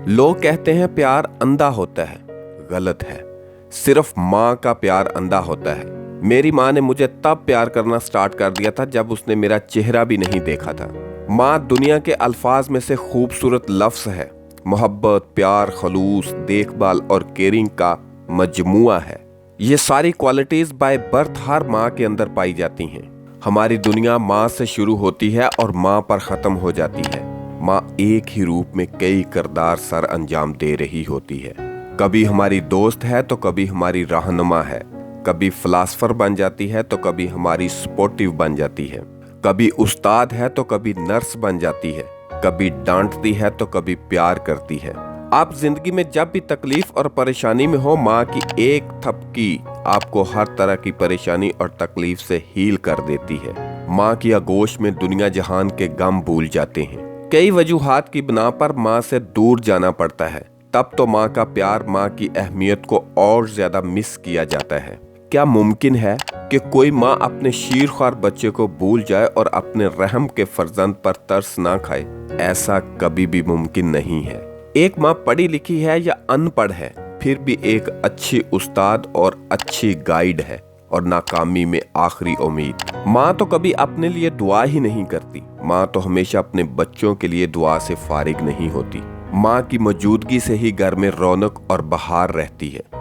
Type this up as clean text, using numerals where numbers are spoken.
لوگ کہتے ہیں پیار اندھا ہوتا ہے، غلط ہے۔ صرف ماں کا پیار اندھا ہوتا ہے۔ میری ماں نے مجھے تب پیار کرنا سٹارٹ کر دیا تھا جب اس نے میرا چہرہ بھی نہیں دیکھا تھا۔ ماں دنیا کے الفاظ میں سے خوبصورت لفظ ہے۔ محبت، پیار، خلوص، دیکھ بھال اور کیئرنگ کا مجموعہ ہے۔ یہ ساری کوالٹیز بائی برتھ ہر ماں کے اندر پائی جاتی ہیں۔ ہماری دنیا ماں سے شروع ہوتی ہے اور ماں پر ختم ہو جاتی ہے۔ ماں ایک ہی روپ میں کئی کردار سر انجام دے رہی ہوتی ہے۔ کبھی ہماری دوست ہے تو کبھی ہماری رہنما ہے، کبھی فلاسفر بن جاتی ہے تو کبھی ہماری سپورٹیو بن جاتی ہے، کبھی استاد ہے تو کبھی نرس بن جاتی ہے، کبھی ڈانٹتی ہے تو کبھی پیار کرتی ہے۔ آپ زندگی میں جب بھی تکلیف اور پریشانی میں ہو، ماں کی ایک تھپکی آپ کو ہر طرح کی پریشانی اور تکلیف سے ہیل کر دیتی ہے۔ ماں کی آغوش میں دنیا جہان کے غم بھول جاتے ہیں۔ کئی وجوہات کی بنا پر ماں سے دور جانا پڑتا ہے، تب تو ماں کا پیار، ماں کی اہمیت کو اور زیادہ مس کیا جاتا ہے۔ کیا ممکن ہے کہ کوئی ماں اپنے شیرخوار بچے کو بھول جائے اور اپنے رحم کے فرزند پر ترس نہ کھائے؟ ایسا کبھی بھی ممکن نہیں ہے۔ ایک ماں پڑھی لکھی ہے یا ان پڑھ ہے، پھر بھی ایک اچھی استاد اور اچھی گائیڈ ہے، اور ناکامی میں آخری امید۔ ماں تو کبھی اپنے لیے دعا ہی نہیں کرتی۔ ماں تو ہمیشہ اپنے بچوں کے لیے دعا سے فارغ نہیں ہوتی۔ ماں کی موجودگی سے ہی گھر میں رونق اور بہار رہتی ہے۔